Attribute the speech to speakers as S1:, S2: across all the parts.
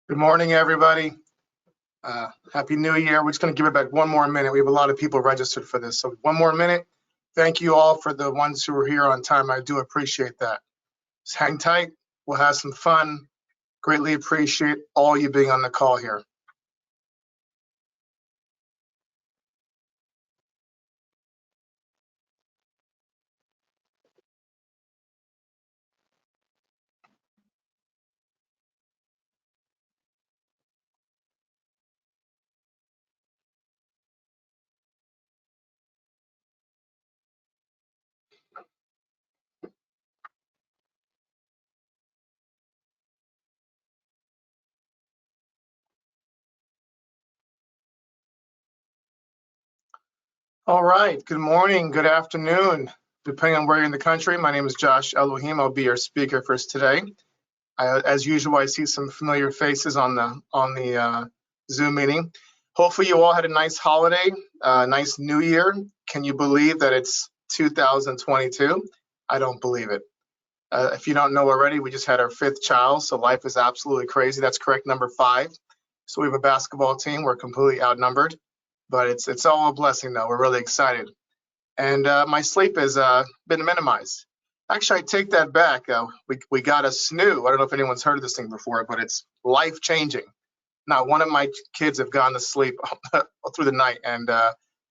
S1: Good morning, everybody. Happy New Year. We're just going to give it back one more minute. We have a lot of people registered for this. So one more minute. Thank you all for the ones who are here on time. I do appreciate that. Just hang tight. We'll have some fun. Greatly appreciate all you being on the call here. All right. Good morning. Good afternoon. Depending on where you're in the country, my name is Josh Elohim. I'll be your speaker for today. As usual, I see some familiar faces on the Zoom meeting. Hopefully you all had a nice holiday, nice new year. Can you believe that it's 2022? I don't believe it. If you don't know already, we just had our 5th child, so life is absolutely crazy. That's correct, number 5. So we have a basketball team. We're completely outnumbered, but it's all a blessing though. We're really excited. And my sleep has been minimized. Actually, I take that back. We got a snoo. I don't know if anyone's heard of this thing before, but it's life-changing. Not one of my kids have gone to sleep through the night, and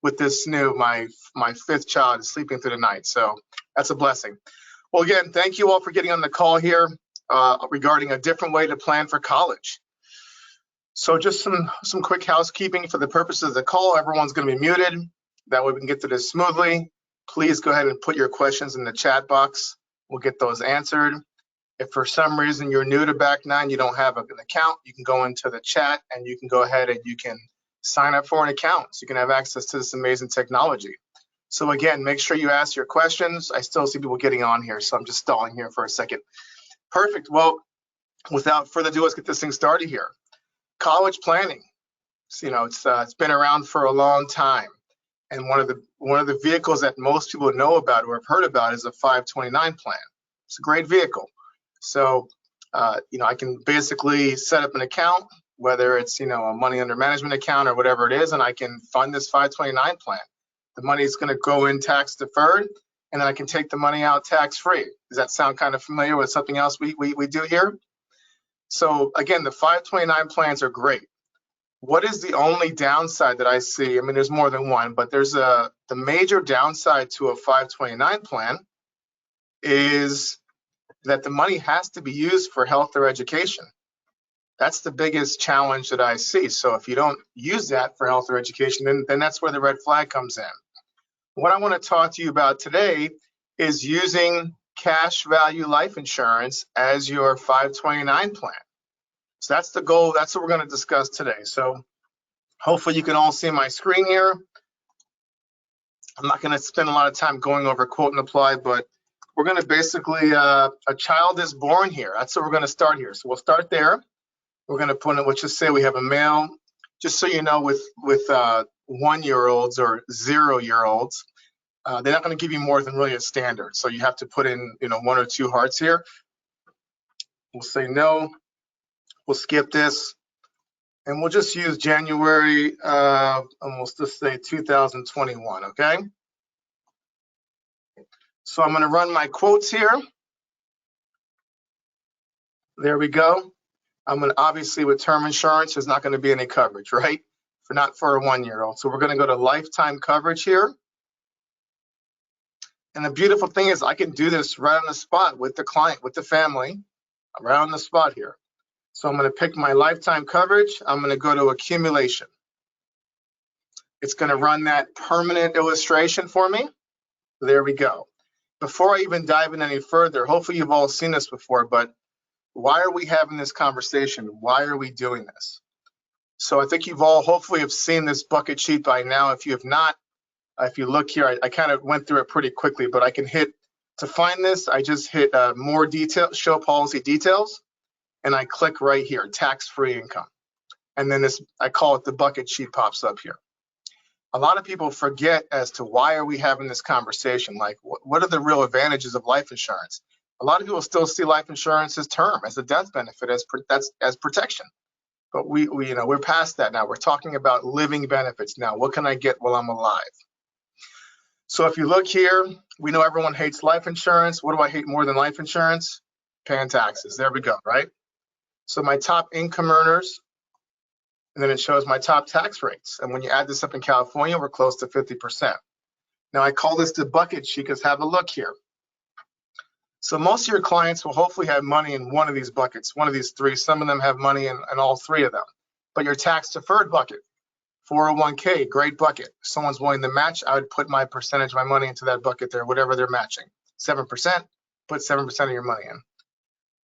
S1: with this snoo, my 5th child is sleeping through the night. So that's a blessing. Well, again, thank you all for getting on the call here regarding a different way to plan for college. So just some quick housekeeping for the purposes of the call. Everyone's going to be muted. That way we can get through this smoothly. Please go ahead and put your questions in the chat box. We'll get those answered. If for some reason you're new to Back9, you don't have an account, you can go into the chat and you can go ahead and you can sign up for an account so you can have access to this amazing technology. So again, make sure you ask your questions. I still see people getting on here, so I'm just stalling here for a second. Perfect. Well, without further ado, let's get this thing started here. College planning. So, it's been around for a long time. And one of the vehicles that most people know about or have heard about is a 529 plan. It's a great vehicle. So, I can basically set up an account, whether it's, a money under management account or whatever it is, and I can fund this 529 plan. The money is going to go in tax deferred, and then I can take the money out tax free. Does that sound kind of familiar with something else we do here? So again, the 529 plans are great. What is the only downside that I see? I mean, there's more than one, but there's the major downside to a 529 plan is that the money has to be used for health or education. That's the biggest challenge that I see. So if you don't use that for health or education, then that's where the red flag comes in. What I want to talk to you about today is using cash value life insurance as your 529 plan. So that's the goal. That's what we're going to discuss today. So hopefully you can all see my screen here. I'm not going to spend a lot of time going over quote and apply, but we're going to basically, a child is born here. That's what we're going to start here. So we'll start there. We're going to put in, let's just say we have a male, just so you know, with 1-year-olds or 0-year-olds, they're not going to give you more than really a standard. So you have to put in, 1 or 2 hearts here. We'll say no. We'll skip this. And we'll just use January, and we'll just say 2021, okay? So I'm gonna run my quotes here. There we go. I'm gonna, obviously with term insurance, there's not gonna be any coverage, right? Not for a 1-year-old. So we're gonna go to lifetime coverage here. And the beautiful thing is I can do this right on the spot with the client, with the family, right on the spot here. So I'm going to pick my lifetime coverage. I'm going to go to accumulation. It's going to run that permanent illustration for me. There we go. Before I even dive in any further, hopefully you've all seen this before, but why are we having this conversation? Why are we doing this? So I think you've all hopefully have seen this bucket sheet by now. If you have not, if you look here, I kind of went through it pretty quickly, but I can hit, to find this, I just hit more detail, show policy details. And I click right here, tax-free income. And then this, I call it the bucket sheet, pops up here. A lot of people forget as to why are we having this conversation? Like, what are the real advantages of life insurance? A lot of people still see life insurance as term, as a death benefit, as protection. But we're past that now. We're talking about living benefits now. What can I get while I'm alive? So if you look here, we know everyone hates life insurance. What do I hate more than life insurance? Paying taxes. There we go, right? So my top income earners, and then it shows my top tax rates. And when you add this up in California, we're close to 50%. Now I call this the bucket sheet because have a look here. So most of your clients will hopefully have money in one of these buckets, one of these three. Some of them have money in all three of them. But your tax deferred bucket, 401k, great bucket. If someone's willing to match, I would put my percentage of my money into that bucket there, whatever they're matching. 7%, put 7% of your money in.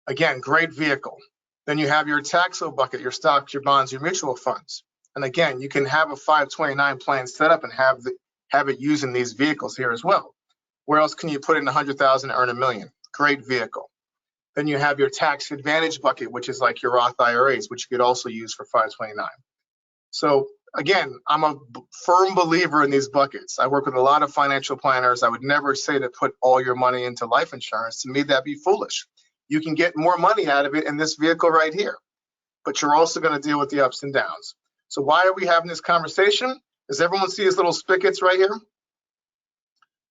S1: Again, great vehicle. Then you have your taxable bucket, your stocks, your bonds, your mutual funds. And again, you can have a 529 plan set up and have it using these vehicles here as well. Where else can you put in 100,000 and earn $1 million? Great vehicle. Then you have your tax advantage bucket, which is like your Roth IRAs, which you could also use for 529. So again, I'm a firm believer in these buckets. I work with a lot of financial planners. I would never say to put all your money into life insurance. To me, that'd be foolish. You can get more money out of it in this vehicle right here, but you're also going to deal with the ups and downs. So why are we having this conversation? Does everyone see these little spigots right here?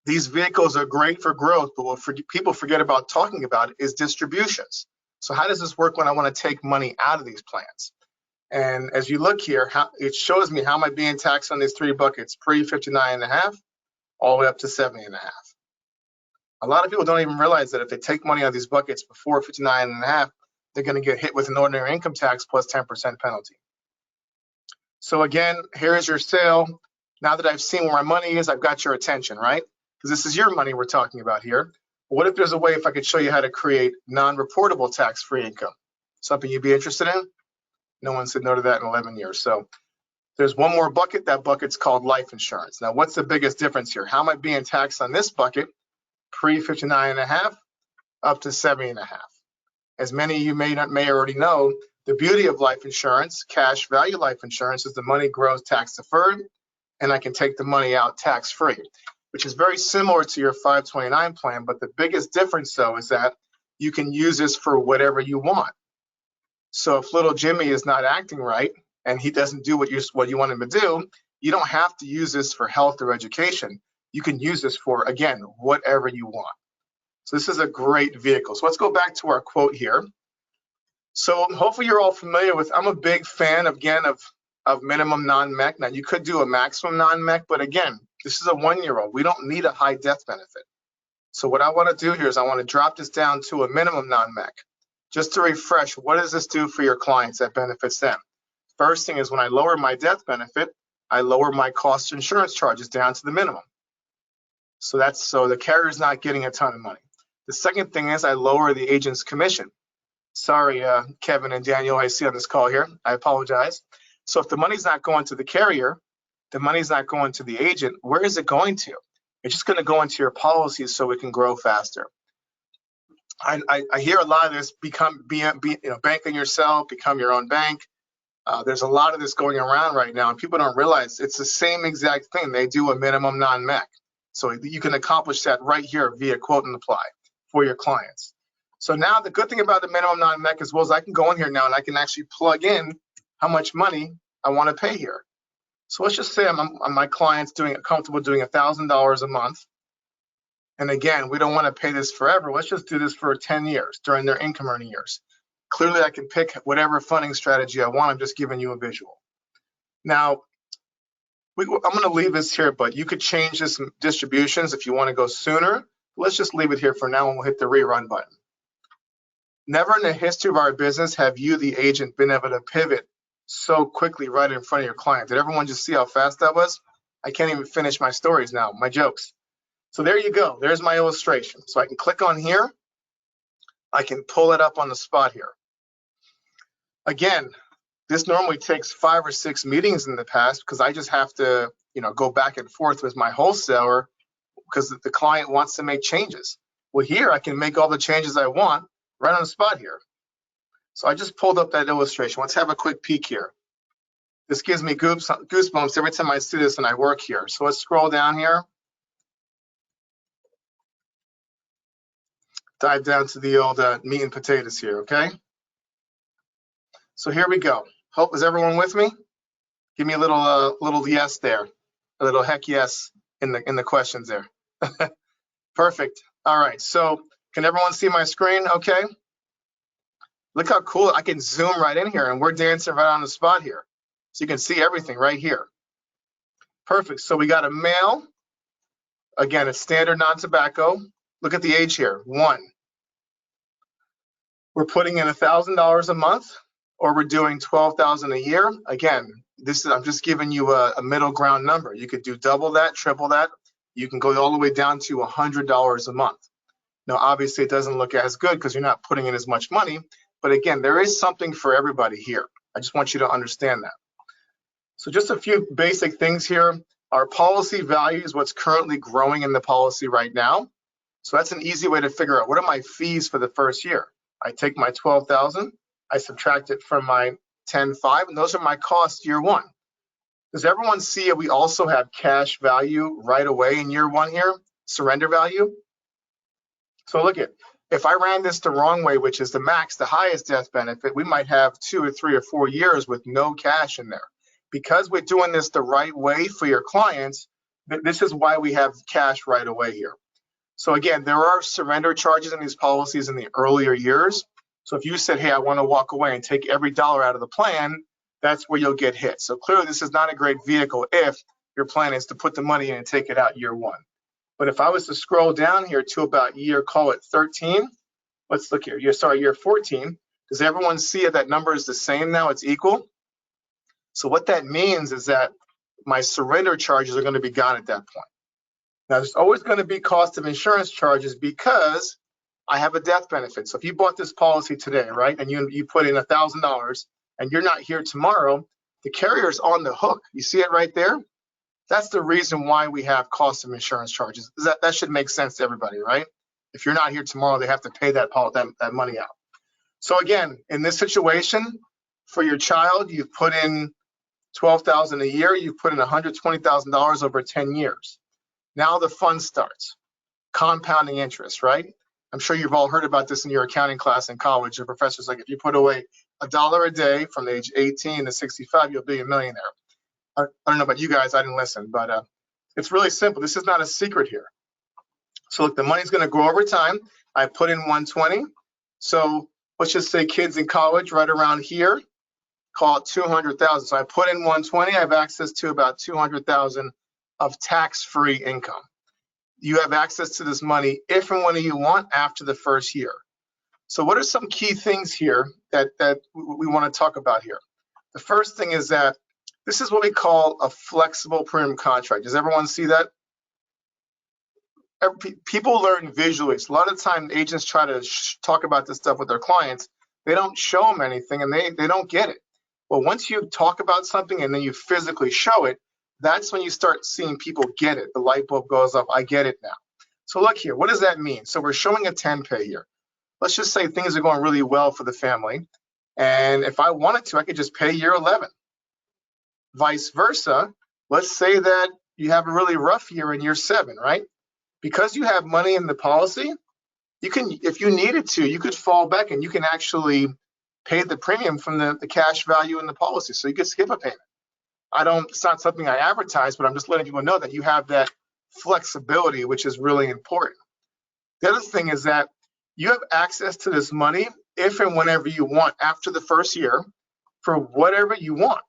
S1: These vehicles are great for growth, but what people forget about talking about is distributions. So how does this work when I want to take money out of these plans? And as you look here, it shows me how am I being taxed on these three buckets, pre-59.5 all the way up to 70.5. A lot of people don't even realize that if they take money out of these buckets before 59.5, they're going to get hit with an ordinary income tax plus 10% penalty. So again, here is your sale. Now that I've seen where my money is, I've got your attention, right? Because this is your money we're talking about here. What if there's a way if I could show you how to create non-reportable tax-free income? Something you'd be interested in? No one said no to that in 11 years. So there's one more bucket. That bucket's called life insurance. Now, what's the biggest difference here? How am I being taxed on this bucket? Pre-59.5 up to 70.5. As many of you may already know, the beauty of life insurance, cash value life insurance, is the money grows tax deferred, and I can take the money out tax free, which is very similar to your 529 plan. But the biggest difference, though, is that you can use this for whatever you want. So if little Jimmy is not acting right and he doesn't do what you want him to do, you don't have to use this for health or education. You can use this for, again, whatever you want. So this is a great vehicle. So let's go back to our quote here. So hopefully you're all familiar with, I'm a big fan, again, of minimum non-MEC. Now, you could do a maximum non-MEC, but again, this is a 1-year-old. We don't need a high death benefit. So what I want to do here is I want to drop this down to a minimum non-MEC. Just to refresh, what does this do for your clients that benefits them? First thing is when I lower my death benefit, I lower my cost insurance charges down to the minimum. So the carrier's not getting a ton of money. The second thing is I lower the agent's commission. Sorry, Kevin and Daniel, I see on this call here. I apologize. So if the money's not going to the carrier, the money's not going to the agent, where is it going to? It's just going to go into your policies so it can grow faster. I hear a lot of this, bank on yourself, become your own bank. There's a lot of this going around right now, and people don't realize it's the same exact thing. They do a minimum non-MEC. So you can accomplish that right here via quote and apply for your clients. So now the good thing about the minimum non-MEC as well is I can go in here now and I can actually plug in how much money I want to pay here. So let's just say my client's comfortable doing $1,000 a month. And again, we don't want to pay this forever. Let's just do this for 10 years during their income earning years. Clearly, I can pick whatever funding strategy I want. I'm just giving you a visual. Now, I'm going to leave this here, but you could change this distributions if you want to go sooner. Let's just leave it here for now and we'll hit the rerun button. Never in the history of our business have you, the agent, been able to pivot so quickly right in front of your client. Did everyone just see how fast that was? I can't even finish my stories now, my jokes. So there you go. There's my illustration. So I can click on here. I can pull it up on the spot here. Again, this normally takes 5 or 6 meetings in the past because I just have to, go back and forth with my wholesaler because the client wants to make changes. Well, here I can make all the changes I want right on the spot here. So I just pulled up that illustration. Let's have a quick peek here. This gives me goosebumps every time I see this and I work here. So let's scroll down here. Dive down to the old meat and potatoes here, okay? So here we go. Hope, is everyone with me? Give me a little yes there, a little heck yes in the questions there. Perfect. All right, so can everyone see my screen okay? Look how cool, I can zoom right in here and we're dancing right on the spot here. So you can see everything right here. Perfect, so we got a male. Again, it's standard non-tobacco. Look at the age here, 1. We're putting in $1,000 a month, or we're doing $12,000 a year. Again, I'm just giving you a middle ground number. You could do double that, triple that. You can go all the way down to $100 a month. Now, obviously, it doesn't look as good because you're not putting in as much money. But again, there is something for everybody here. I just want you to understand that. So just a few basic things here. Our policy value is what's currently growing in the policy right now. So that's an easy way to figure out what are my fees for the first year. I take my 12,000, I subtract it from my 10,500, and those are my costs year 1. Does everyone see it? We also have cash value right away in year 1 here, surrender value. So look at, if I ran this the wrong way, which is the max, the highest death benefit, we might have 2 or 3 or 4 years with no cash in there. Because we're doing this the right way for your clients, this is why we have cash right away here. So again, there are surrender charges in these policies in the earlier years. So if you said, hey, I want to walk away and take every dollar out of the plan, that's where you'll get hit. So clearly this is not a great vehicle if your plan is to put the money in and take it out year 1. But if I was to scroll down here to about year, call it 13, let's look here, year 14, does everyone see that number is the same now, it's equal? So what that means is that my surrender charges are going to be gone at that point. Now, there's always going to be cost of insurance charges because I have a death benefit. So if you bought this policy today, right, and you put in $1,000 and you're not here tomorrow, the carrier's on the hook. You see it right there? That's the reason why we have cost of insurance charges. That should make sense to everybody, right? If you're not here tomorrow, they have to pay that money out. So again, in this situation, for your child, you've put in $12,000 a year, you've put in $120,000 over 10 years. Now the fun starts, compounding interest, right? I'm sure you've all heard about this in your accounting class in college. Your professor's like, if you put away $1 a day from age 18 to 65, you'll be a millionaire. I don't know about you guys, I didn't listen, but it's really simple. This is not a secret here. So look, the money's gonna grow over time. I put in 120. So let's just say kids in college right around here, call it 200,000. So I put in 120, I have access to about 200,000 of tax-free income. You have access to this money if and when you want after the first year. So what are some key things here that we want to talk about here? The first thing is that this is what we call a flexible premium contract. Does everyone see that? People learn visually. So a lot of time agents try to talk about this stuff with their clients. They don't show them anything and they don't get it. Well, once you talk about something and then you physically show it, that's when you start seeing people get it. The light bulb goes up, I get it now. So look here, what does that mean? So we're showing a 10 pay here. Let's just say things are going really well for the family. And if I wanted to, I could just pay year 11. Vice versa, let's say that you have a really rough year in year 7, right? Because you have money in the policy, you can, if you needed to, you could fall back and you can actually pay the premium from the cash value in the policy. So you could skip a payment. It's not something I advertise, but I'm just letting people know that you have that flexibility, which is really important. The other thing is that you have access to this money if and whenever you want after the first year for whatever you want.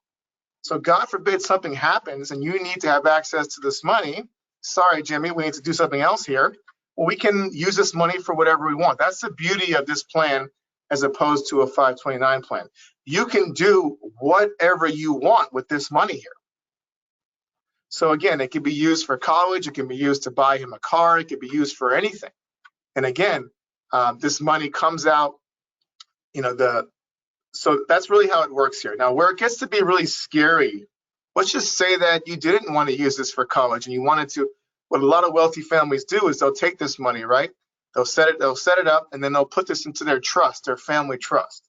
S1: So God forbid something happens and you need to have access to this money. Sorry, Jimmy, we need to do something else here. Well, we can use this money for whatever we want. That's the beauty of this plan as opposed to a 529 plan. You can do whatever you want with this money here. So again, it can be used for college, it can be used to buy him a car, it can be used for anything. And again, this money comes out, so that's really how it works here. Now, where it gets to be really scary, let's just say that you didn't want to use this for college and you wanted to, what a lot of wealthy families do is they'll take this money, right? They'll set it up and then they'll put this into their trust, their family trust.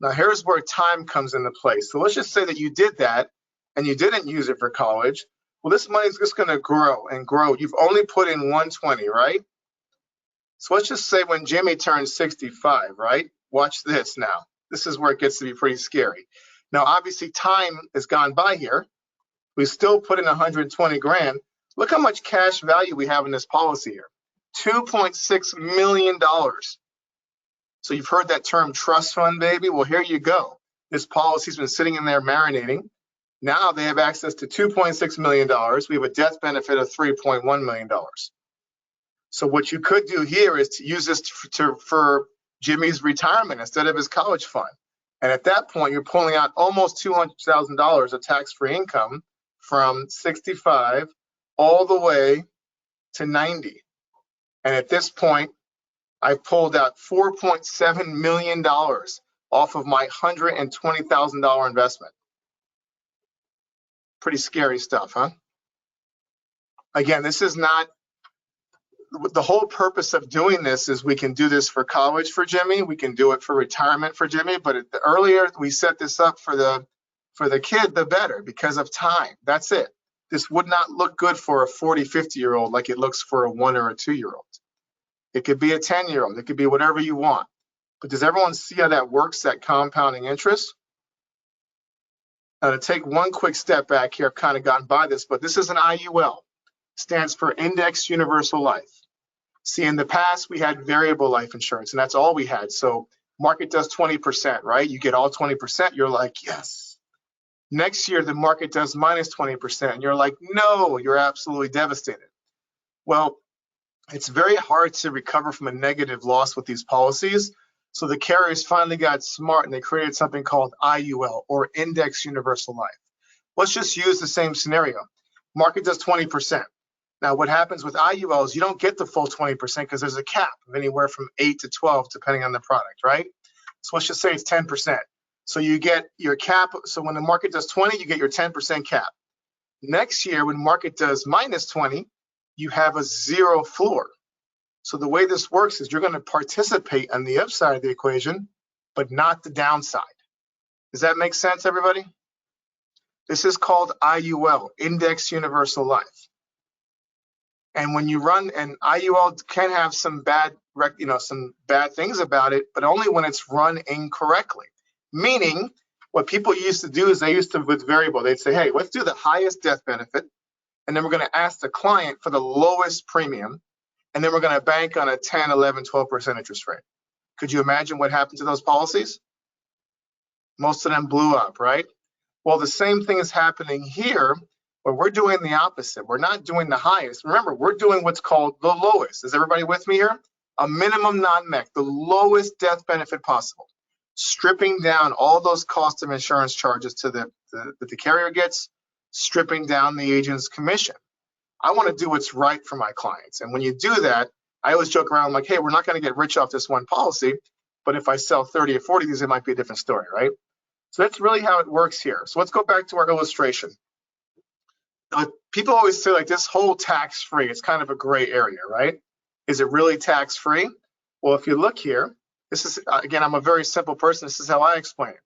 S1: Now, here's where time comes into play. So let's just say that you did that and you didn't use it for college. Well, this money is just going to grow and grow. You've only put in 120, right? So let's just say when Jimmy turns 65, right? Watch this now. This is where it gets to be pretty scary. Now, obviously, time has gone by here. We still put in 120 grand. Look how much cash value we have in this policy here, $2.6 million. So you've heard that term trust fund, baby. Well, here you go. This policy's been sitting in there marinating. Now they have access to $2.6 million. We have a death benefit of $3.1 million. So what you could do here is to use this for Jimmy's retirement instead of his college fund. And at that point, you're pulling out almost $200,000 of tax-free income from 65 all the way to 90. And at this point, I pulled out $4.7 million off of my $120,000 investment. Pretty scary stuff, huh? Again, this is not, the whole purpose of doing this is we can do this for college for Jimmy, we can do it for retirement for Jimmy, but the earlier we set this up for the kid, the better, because of time. That's it. This would not look good for a 40, 50-year-old like it looks for a 1 or a 2-year-old. It could be a 10-year-old. It could be whatever you want. But does everyone see how that works, that compounding interest? Now, to take one quick step back here, I've kind of gotten by this, but this is an IUL. Stands for Indexed Universal Life. See, in the past, we had variable life insurance, and that's all we had. So market does 20%, right? You get all 20%, you're like, yes. Next year, the market does minus 20%, and you're like, no, you're absolutely devastated. Well, it's very hard to recover from a negative loss with these policies. So the carriers finally got smart and they created something called IUL, or Indexed Universal Life. Let's just use the same scenario. Market does 20%. Now, what happens with IUL is you don't get the full 20% because there's a cap of anywhere from 8 to 12, depending on the product, right? So let's just say it's 10%. So you get your cap. So when the market does 20, you get your 10% cap. Next year, when market does minus 20, you have a zero floor. So the way this works is you're going to participate on the upside of the equation, but not the downside. Does that make sense, everybody? This is called IUL, Indexed Universal Life. And when you run an IUL, can have some bad things about it, but only when it's run incorrectly. Meaning, what people used to do is they used to, with variable, they'd say, hey, let's do the highest death benefit, and then we're going to ask the client for the lowest premium, and then we're going to bank on a 10, 11, 12% interest rate. Could you imagine what happened to those policies? Most of them blew up, right? Well, the same thing is happening here, where we're doing the opposite. We're not doing the highest. Remember, we're doing what's called the lowest. Is everybody with me here? A minimum non-MEC, the lowest death benefit possible. Stripping down all those cost of insurance charges that the carrier gets, stripping down the agent's commission. I want to do what's right for my clients. And when you do that, I always joke around like, hey, we're not going to get rich off this one policy, but if I sell 30 or 40 of these, it might be a different story, right? So that's really how it works here. So let's go back to our illustration. People always say like this whole tax-free, it's kind of a gray area, right? Is it really tax-free? Well, if you look here, this is, again, I'm a very simple person. This is how I explain it.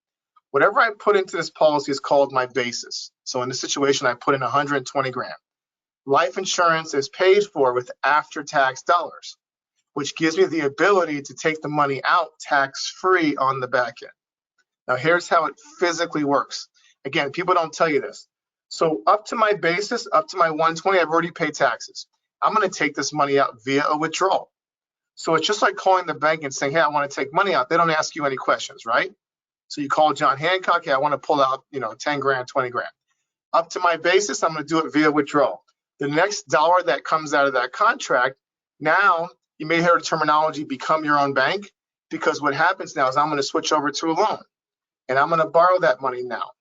S1: Whatever I put into this policy is called my basis. So in this situation, I put in 120 grand. Life insurance is paid for with after-tax dollars, which gives me the ability to take the money out tax-free on the back end. Now, here's how it physically works. Again, people don't tell you this. So up to my basis, up to my 120, I've already paid taxes. I'm going to take this money out via a withdrawal. So it's just like calling the bank and saying, hey, I want to take money out. They don't ask you any questions, right? So you call John Hancock, hey, I want to pull out, 10 grand, 20 grand. Up to my basis, I'm going to do it via withdrawal. The next dollar that comes out of that contract, now you may hear the terminology become your own bank, because what happens now is I'm going to switch over to a loan and I'm going to borrow that money now.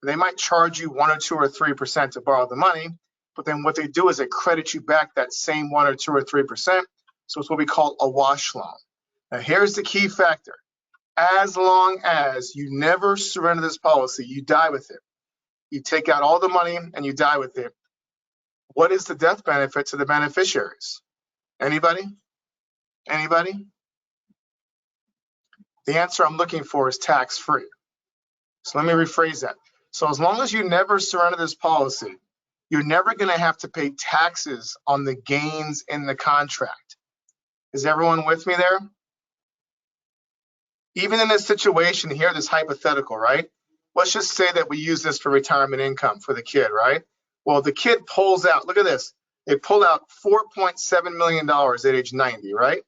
S1: They might charge you 1 or 2 or 3% to borrow the money, but then what they do is they credit you back that same 1 or 2 or 3%. So it's what we call a wash loan. Now here's the key factor. As long as you never surrender this policy, you die with it. You take out all the money and you die with it. What is the death benefit to the beneficiaries? Anybody? Anybody? The answer I'm looking for is tax-free. So let me rephrase that. So as long as you never surrender this policy, you're never going to have to pay taxes on the gains in the contract. Is everyone with me there? Even in this situation here, this hypothetical, right? let's just say that we use this for retirement income for the kid, right? Well, the kid pulls out, look at this. They pull out $4.7 million at age 90, right?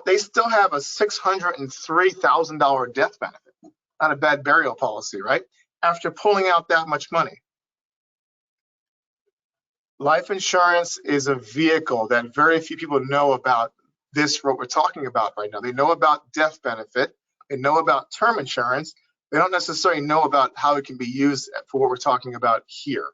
S1: They still have a $603,000 death benefit. Not a bad burial policy, right? After pulling out that much money. Life insurance is a vehicle that very few people know about this, what we're talking about right now. They know about death benefit. They know about term insurance. They don't necessarily know about how it can be used for what we're talking about here.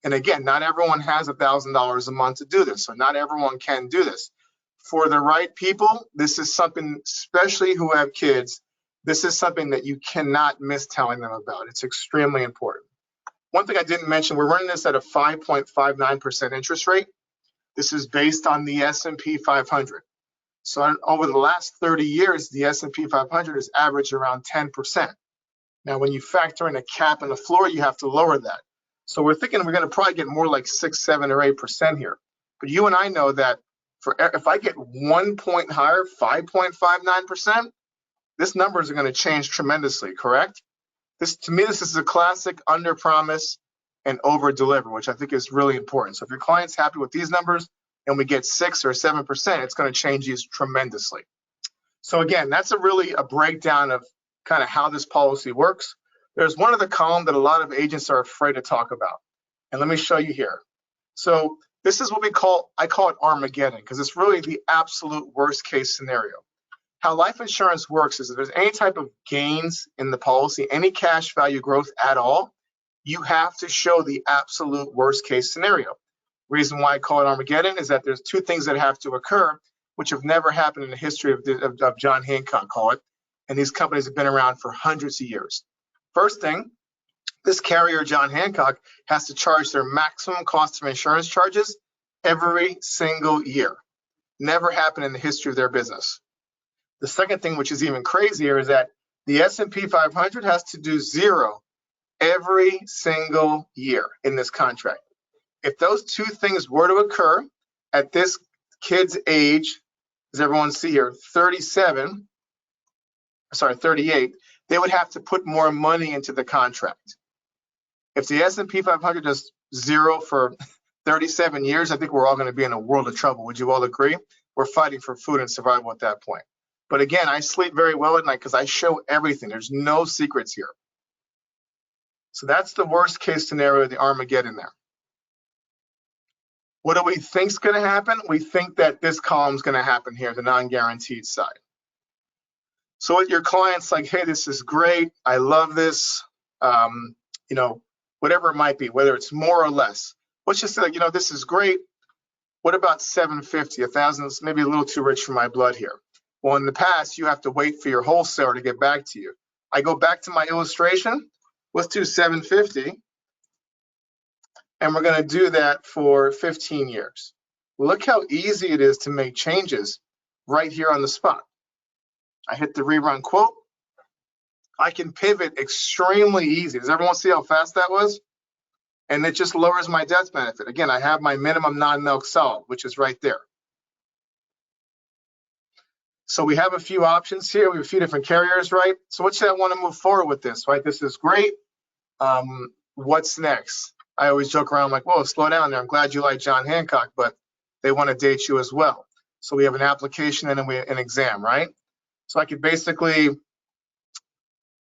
S1: And again, not everyone has $1,000 a month to do this, so not everyone can do this. For the right people, this is something, especially who have kids, this is something that you cannot miss telling them about. It's extremely important. One thing I didn't mention, we're running this at a 5.59% interest rate. This is based on the S&P 500. So over the last 30 years, the S&P 500 has averaged around 10%. Now, when you factor in a cap and a floor, you have to lower that. So we're thinking we're going to probably get more like 6, 7, or 8% here. But you and I know that if I get 1 point higher, 5.59%, this numbers are going to change tremendously, correct? To me, this is a classic under promise and over deliver, which I think is really important. So if your client's happy with these numbers and we get 6 or 7%, it's going to change these tremendously. So again, that's a breakdown of kind of how this policy works. There's one other column that a lot of agents are afraid to talk about. And let me show you here. So this is what I call it Armageddon, because it's really the absolute worst case scenario. How life insurance works is if there's any type of gains in the policy, any cash value growth at all, you have to show the absolute worst case scenario. Reason why I call it Armageddon is that there's two things that have to occur, which have never happened in the history of John Hancock, call it, and these companies have been around for hundreds of years. First thing, this carrier, John Hancock, has to charge their maximum cost of insurance charges every single year. Never happened in the history of their business. The second thing, which is even crazier, is that the S&P 500 has to do 0 every single year in this contract. If those two things were to occur at this kid's age, as everyone see here, 38, they would have to put more money into the contract. If the S&P 500 does 0 for 37 years, I think we're all going to be in a world of trouble. Would you all agree? We're fighting for food and survival at that point. But again, I sleep very well at night because I show everything. There's no secrets here. So that's the worst case scenario, the Armageddon there. What do we think is going to happen? We think that this column is going to happen here, the non-guaranteed side. So with your clients, like, hey, this is great. I love this. Whatever it might be, whether it's more or less. Let's just say, this is great. What about 750, 1,000? Maybe a little too rich for my blood here. Well, in the past, you have to wait for your wholesaler to get back to you. I go back to my illustration. Let's do 750. And we're going to do that for 15 years. Look how easy it is to make changes right here on the spot. I hit the rerun quote. I can pivot extremely easy. Does everyone see how fast that was? And it just lowers my death benefit. Again, I have my minimum non-milk solid, which is right there. So we have a few options here. We have a few different carriers, right? So let's say I want to move forward with this, right? This is great. What's next? I always joke around like, whoa, slow down there. I'm glad you like John Hancock, but they want to date you as well. So we have an application and then an exam, right? So I could basically,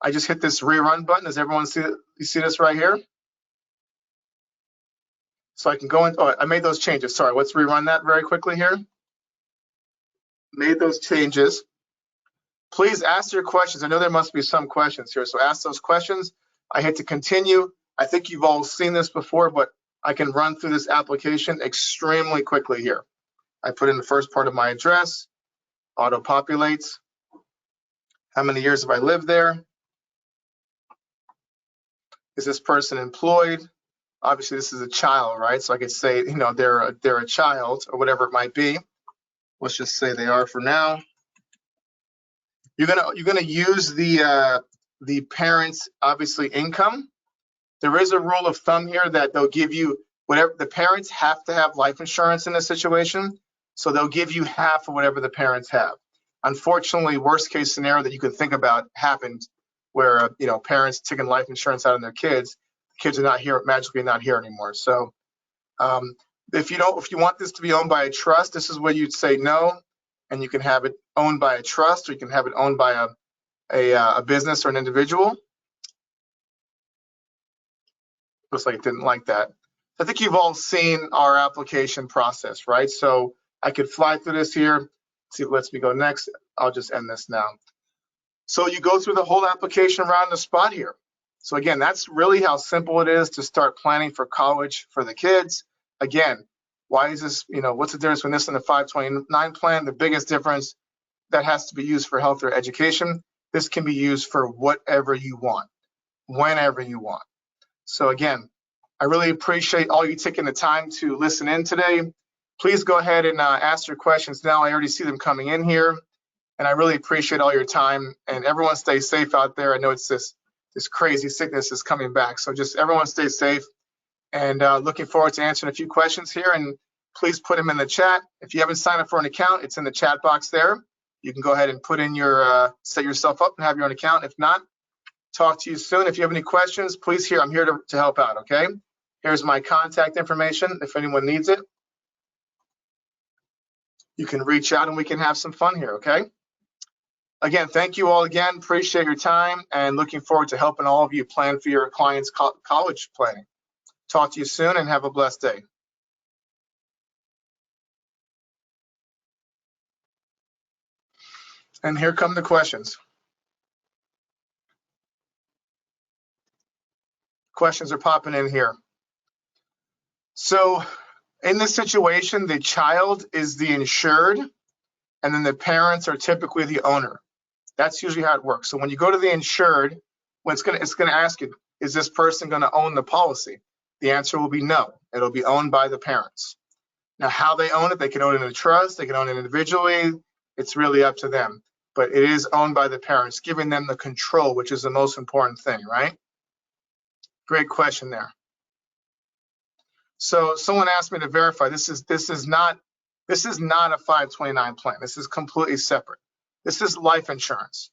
S1: I just hit this rerun button. Does everyone see it? You see this right here? So I can go in, I made those changes. Sorry, let's rerun that very quickly here. Made those changes. Please ask your questions. I know there must be some questions here, so ask those questions. I hit to continue. I think you've all seen this before, but I can run through this application extremely quickly here. I put in the first part of my address, auto-populates. How many years have I lived there? Is this person employed? Obviously, this is a child, right? So I could say, they're a child or whatever it might be. Let's just say they are for now. You're gonna use the parents' obviously income. There is a rule of thumb here that they'll give you whatever the parents have to have life insurance in this situation, so they'll give you half of whatever the parents have. Unfortunately, worst case scenario that you could think about happened where parents taking life insurance out on their kids. Kids are not here, magically not here anymore. So if you want this to be owned by a trust, this is where you'd say no, and you can have it owned by a trust, or you can have it owned by a business or an individual. Looks like it didn't like that. I think you've all seen our application process, right? So I could fly through this here. See what lets me go next. I'll just end this now. So you go through the whole application around the spot here. So again, that's really how simple it is to start planning for college for the kids. Again, why is this, what's the difference between this and the 529 plan? The biggest difference, that has to be used for health or education. This can be used for whatever you want, whenever you want. So again, I really appreciate all you taking the time to listen in today. Please go ahead and ask your questions now. I already see them coming in here, and I really appreciate all your time. And everyone stay safe out there. I know it's this crazy sickness is coming back, so just everyone stay safe. And looking forward to answering a few questions here. And please put them in the chat. If you haven't signed up for an account, it's in the chat box there. You can go ahead and put in your set yourself up and have your own account. If not, talk to you soon. If you have any questions, please I'm here to help out, okay? Here's my contact information if anyone needs it. You can reach out and we can have some fun here, okay? Again, thank you all again. Appreciate your time and looking forward to helping all of you plan for your clients' college planning. Talk to you soon and have a blessed day. And here come the questions. Questions are popping in here. So in this situation, the child is the insured, and then the parents are typically the owner. That's usually how it works. So when you go to the insured, it's going to ask you, is this person going to own the policy? The answer will be no. It'll be owned by the parents. Now, how they own it, they can own it in a trust, they can own it individually. It's really up to them. But it is owned by the parents, giving them the control, which is the most important thing, right? Great question there. So someone asked me to verify this is not a 529 plan. This is completely separate. This is life insurance.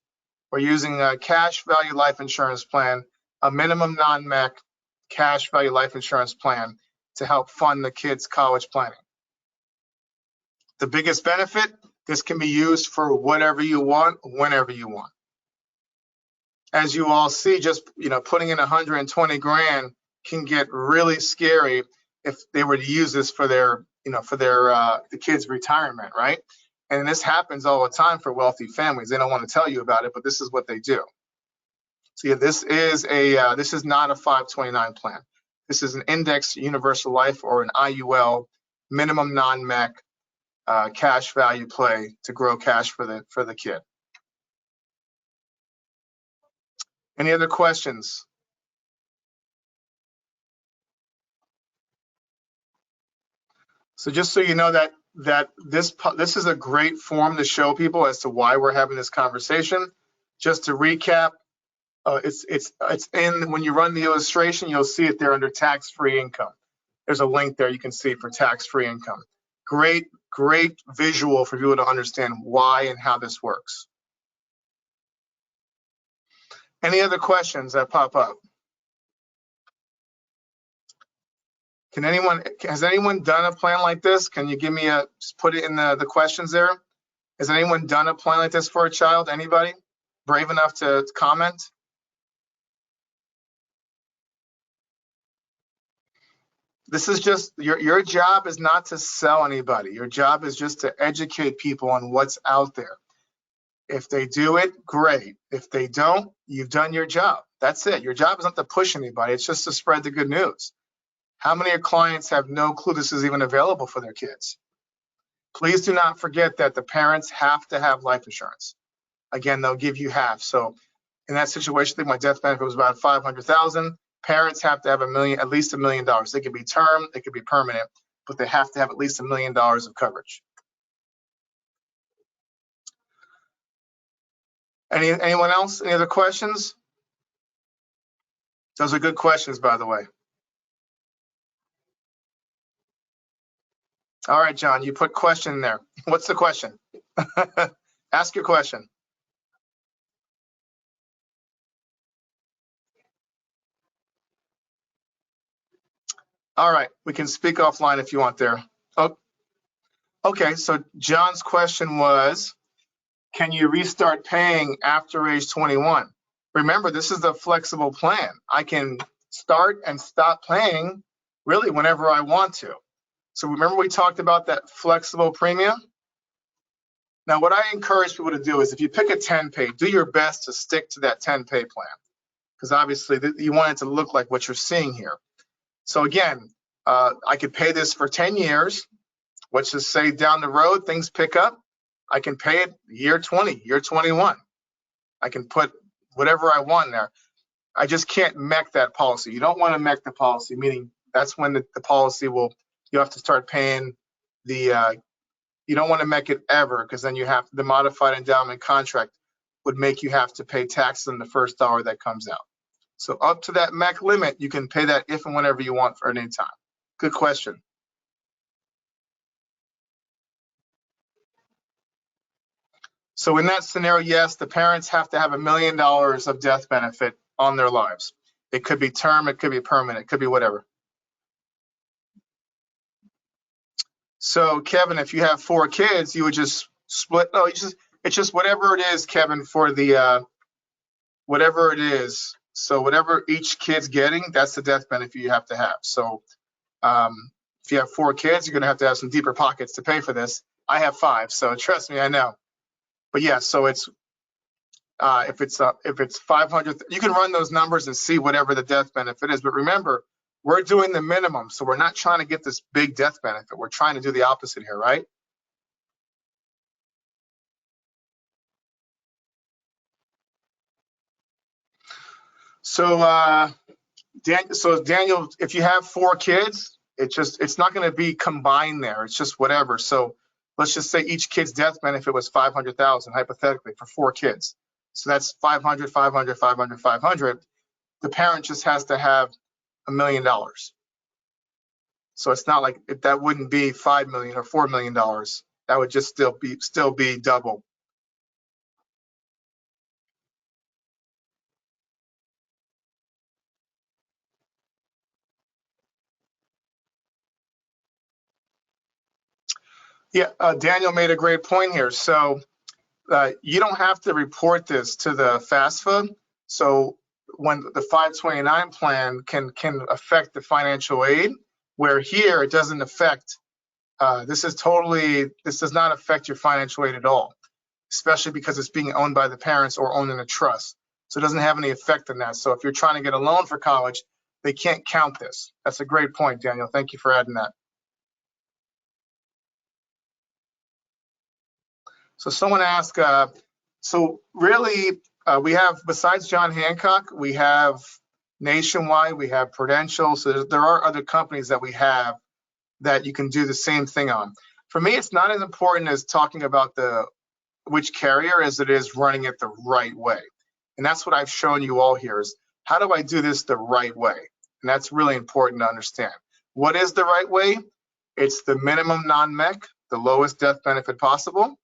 S1: We're using a cash value life insurance plan, a minimum non-MEC cash value life insurance plan to help fund the kids' college planning. The biggest benefit, this can be used for whatever you want, whenever you want. As you all see, just putting in 120 grand can get really scary if they were to use this for their the kids' retirement, right? And this happens all the time for wealthy families. They don't want to tell you about it, but this is what they do. So yeah, this is not a 529 plan. This is an indexed universal life or an IUL, minimum non-MEC cash value play to grow cash for the kid. Any other questions? So just so you know that this is a great form to show people as to why we're having this conversation. Just to recap, it's in when you run the illustration, you'll see it there under tax-free income. There's a link there you can see for tax-free income. Great visual for people to understand why and how this works. Any other questions that pop up? Has anyone done a plan like this? Can you give me just put it in the questions there? Has anyone done a plan like this for a child? Anybody brave enough to comment? This is just, your job is not to sell anybody. Your job is just to educate people on what's out there. If they do it, great. If they don't, you've done your job. That's it. Your job is not to push anybody. It's just to spread the good news. How many of your clients have no clue this is even available for their kids? Please do not forget that the parents have to have life insurance. Again, they'll give you half. So in that situation, I think my death benefit was about $500,000. Parents have to have at least $1 million. They could be term, they could be permanent, but they have to have at least $1 million of coverage. Anyone else? Any other questions? Those are good questions, by the way. All right, John, you put question there. What's the question? Ask your question. All right, we can speak offline if you want there. Oh, okay, so John's question was, can you restart paying after age 21? Remember, this is a flexible plan. I can start and stop paying really whenever I want to. So remember we talked about that flexible premium? Now, what I encourage people to do is if you pick a 10-pay, do your best to stick to that 10-pay plan, because obviously you want it to look like what you're seeing here. So again, I could pay this for 10 years. Let's just say down the road, things pick up. I can pay it year 20, year 21. I can put whatever I want in there. I just can't mech that policy. You don't want to mech the policy, meaning that's when the policy will, you have to start paying the, you don't want to mech it ever, because then you have the modified endowment contract would make you have to pay taxes on the first dollar that comes out. So up to that mech limit, you can pay that if and whenever you want for any time. Good question. So in that scenario, yes, the parents have to have $1 million of death benefit on their lives. It could be term, it could be permanent, it could be whatever. So Kevin, if you have 4 kids, you would just split. No, it's just whatever it is, Kevin, for the whatever it is. So whatever each kid's getting, that's the death benefit you have to have. So if you have 4 kids, you're going to have some deeper pockets to pay for this. I have 5, so trust me, I know. But yeah, so it's if it's 500, you can run those numbers and see whatever the death benefit is. But remember, we're doing the minimum, so we're not trying to get this big death benefit. We're trying to do the opposite here, right? So Daniel, if you have 4 kids, it's not going to be combined there. It's just whatever. So let's just say each kid's death benefit was 500,000 hypothetically for 4 kids. So that's 500, 500, 500, 500. The parent just has to have $1 million. So it's not like that wouldn't be $5 million or $4 million. That would just still be double. Yeah, Daniel made a great point here. So you don't have to report this to the FAFSA. So when the 529 plan can affect the financial aid, where here it doesn't affect. This does not affect your financial aid at all, especially because it's being owned by the parents or owned in a trust. So it doesn't have any effect on that. So if you're trying to get a loan for college, they can't count this. That's a great point, Daniel. Thank you for adding that. So someone asked, so really we have, besides John Hancock, we have Nationwide, we have Prudential. So there are other companies that we have that you can do the same thing on. For me, it's not as important as talking about which carrier as it is running it the right way. And that's what I've shown you all here is how do I do this the right way? And that's really important to understand. What is the right way? It's the minimum non-MEC, the lowest death benefit possible.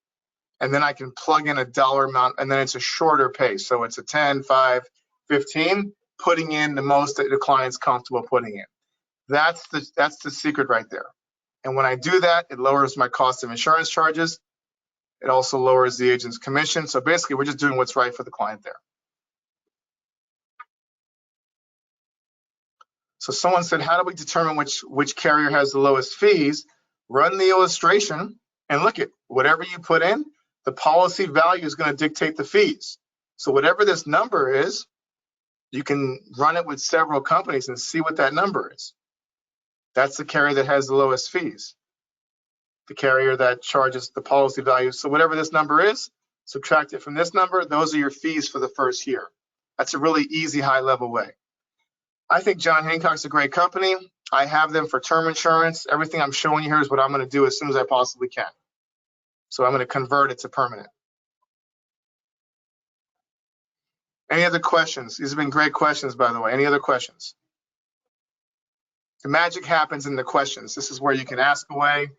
S1: And then I can plug in a dollar amount, and then it's a shorter pay. So it's a 10, 5, 15, putting in the most that the client's comfortable putting in. That's the secret right there. And when I do that, it lowers my cost of insurance charges. It also lowers the agent's commission. So basically, we're just doing what's right for the client there. So someone said, how do we determine which carrier has the lowest fees? Run the illustration and look at whatever you put in, the policy value is going to dictate the fees. So whatever this number is, you can run it with several companies and see what that number is. That's the carrier that has the lowest fees. The carrier that charges the policy value. So whatever this number is, subtract it from this number. Those are your fees for the first year. That's a really easy, high-level way. I think John Hancock's a great company. I have them for term insurance. Everything I'm showing you here is what I'm going to do as soon as I possibly can. So I'm going to convert it to permanent. Any other questions? These have been great questions, by the way. Any other questions? The magic happens in the questions. This is where you can ask away.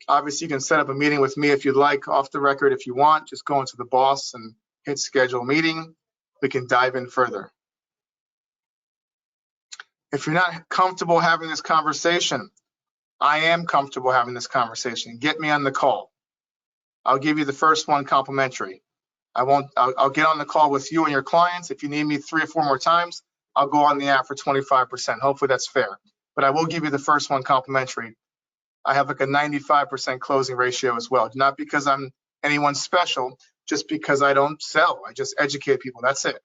S1: Obviously, you can set up a meeting with me if you'd like, off the record if you want. Just go into the boss and hit schedule meeting. We can dive in further. If you're not comfortable having this conversation, I am comfortable having this conversation. Get me on the call. I'll give you the first one complimentary. I'll get on the call with you and your clients. If you need me 3 or 4 more times, I'll go on the app for 25%. Hopefully that's fair. But I will give you the first one complimentary. I have like a 95% closing ratio as well. Not because I'm anyone special, just because I don't sell. I just educate people. That's it.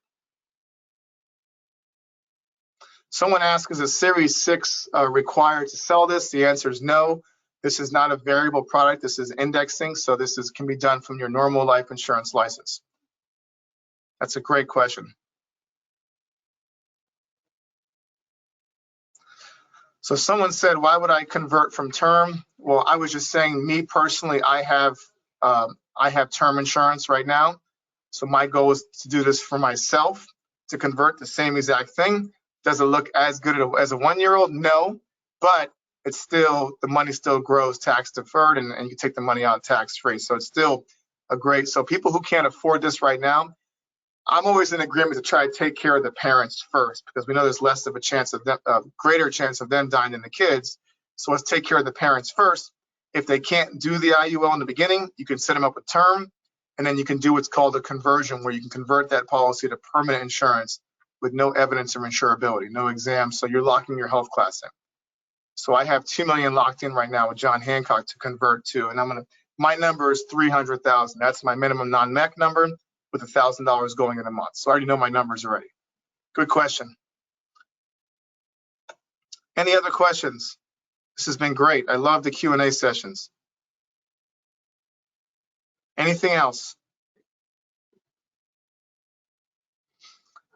S1: Someone asked, is a Series 6 required to sell this? The answer is no. This is not a variable product. This is indexing, so this can be done from your normal life insurance license. That's a great question. So someone said, why would I convert from term? Well, I was just saying, me personally, I have term insurance right now. So my goal is to do this for myself, to convert the same exact thing. Does it look as good as a 1-year-old? No, but it's still, the money still grows tax deferred, and you take the money out tax free. So it's still a great, so people who can't afford this right now, I'm always in agreement to try to take care of the parents first, because we know there's less of a chance of them, greater chance of them dying than the kids. So let's take care of the parents first. If they can't do the IUL in the beginning, you can set them up with term, and then you can do what's called a conversion, where you can convert that policy to permanent insurance with no evidence of insurability, no exam. So you're locking your health class in. So I have $2 million locked in right now with John Hancock to convert to, and my number is 300,000. That's my minimum non-MEC number, with $1,000 going in a month. So I already know my numbers already. Good question. Any other questions? This has been great. I love the Q&A sessions. Anything else?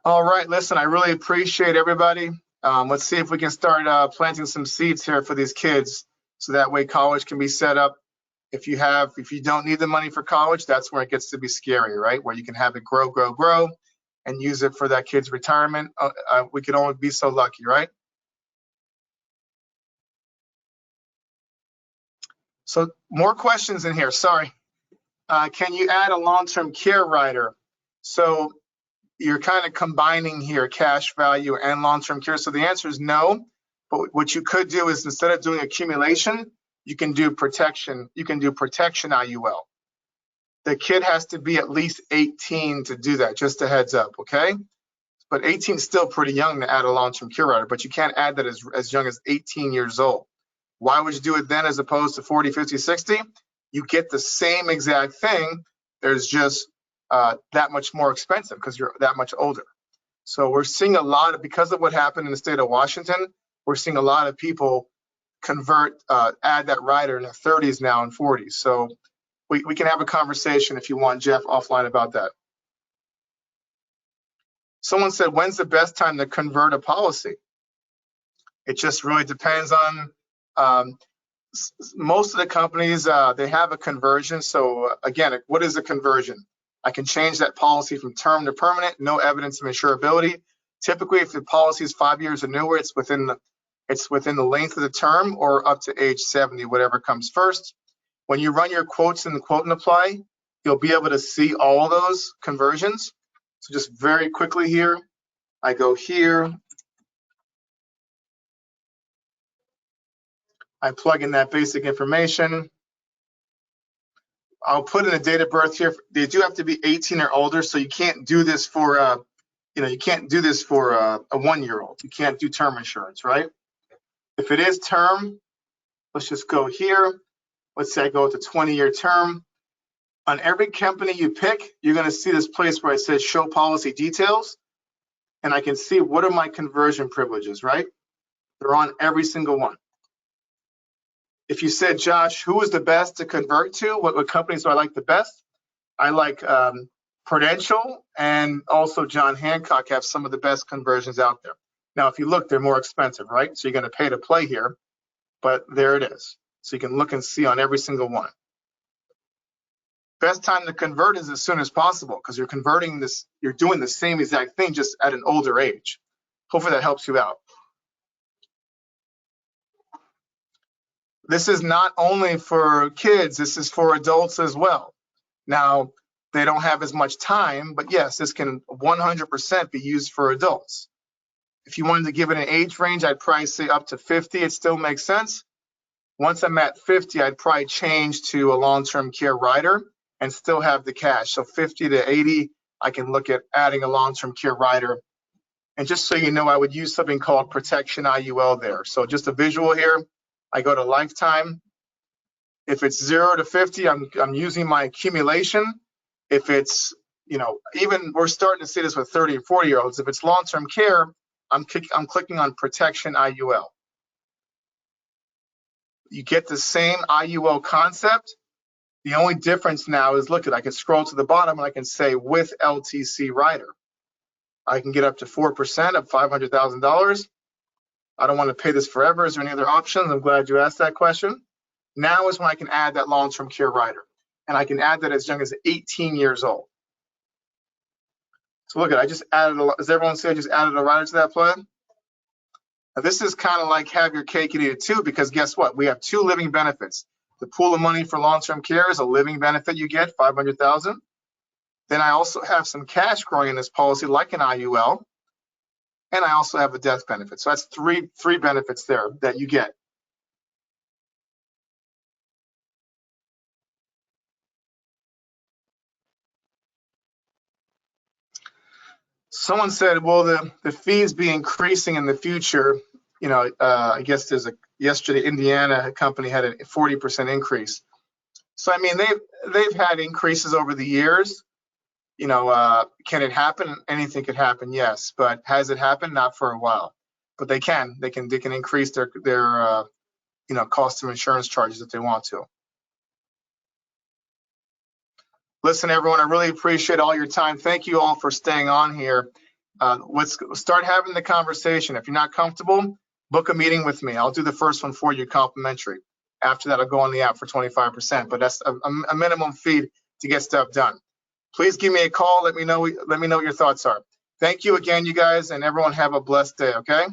S1: All right, listen, I really appreciate everybody. Let's see if we can start planting some seeds here for these kids, so that way college can be set up. If you don't need the money for college, that's where it gets to be scary, right? Where you can have it grow, and use it for that kid's retirement. We can only be so lucky, right? So more questions in here, sorry. Can you add a long-term care rider? So you're kind of combining here cash value and long-term care. So the answer is no. But what you could do is, instead of doing accumulation, you can do protection. You can do protection IUL. The kid has to be at least 18 to do that, just a heads up, okay? But 18 is still pretty young to add a long-term care rider, but you can't add that as young as 18 years old. Why would you do it then as opposed to 40, 50, 60? You get the same exact thing. There's just that much more expensive because you're that much older. So we're seeing a lot of, because of what happened in the state of Washington, we're seeing a lot of people convert, add that rider in their 30s now and 40s. So we can have a conversation if you want, Jeff, offline about that. Someone said, when's the best time to convert a policy? It just really depends on, most of the companies, they have a conversion. So again, what is a conversion? I can change that policy from term to permanent, no evidence of insurability. Typically, if the policy is 5 years or newer, it's within the length of the term or up to age 70, whatever comes first. When you run your quotes in the quote and apply, you'll be able to see all those conversions. So just very quickly here, I go here, I plug in that basic information. I'll put in a date of birth here. They do have to be 18 or older, so you can't do this for you can't do this for a 1-year-old. You can't do term insurance, right? If it is term, let's just go here. Let's say I go with a 20-year term. On every company you pick, you're going to see this place where it says show policy details, and I can see what are my conversion privileges, right? They're on every single one. If you said, Josh, who is the best to convert to? What companies do I like the best? I like Prudential, and also John Hancock have some of the best conversions out there. Now, if you look, they're more expensive, right? So you're going to pay to play here, but there it is. So you can look and see on every single one. Best time to convert is as soon as possible, because you're converting this, you're doing the same exact thing, just at an older age. Hopefully that helps you out. This is not only for kids, this is for adults as well. Now, they don't have as much time, but yes, this can 100% be used for adults. If you wanted to give it an age range, I'd probably say up to 50. It still makes sense. Once I'm at 50, I'd probably change to a long-term care rider and still have the cash. So 50 to 80, I can look at adding a long-term care rider. And just so you know, I would use something called protection IUL there. So just a visual here. I go to lifetime. If it's 0 to 50, I'm using my accumulation. If it's, even we're starting to see this with 30 and 40-year-olds. If it's long-term care, I'm clicking on protection IUL. You get the same IUL concept. The only difference now is, look, I can scroll to the bottom and I can say with LTC rider. I can get up to 4% of $500,000. I don't want to pay this forever. Is there any other options? I'm glad you asked that question. Now is when I can add that long-term care rider. And I can add that as young as 18 years old. So look, I just added, does everyone see I just added a rider to that plan? Now this is kind of like have your cake and eat it too, because guess what? We have 2 living benefits. The pool of money for long-term care is a living benefit you get, $500,000. Then I also have some cash growing in this policy like an IUL. And I also have a death benefit. So that's three benefits there that you get. Someone said, will the fees be increasing in the future? I guess yesterday, Indiana company had a 40% increase. So, I mean, they've had increases over the years. Can it happen? Anything could happen, yes. But has it happened? Not for a while. But they can increase their cost of insurance charges if they want to. Listen, everyone, I really appreciate all your time. Thank you all for staying on here. Let's start having the conversation. If you're not comfortable, book a meeting with me. I'll do the first one for you complimentary. After that, I'll go on the app for 25%, but that's a minimum fee to get stuff done. Please give me a call. Let me know what your thoughts are. Thank you again, you guys, and everyone have a blessed day, okay?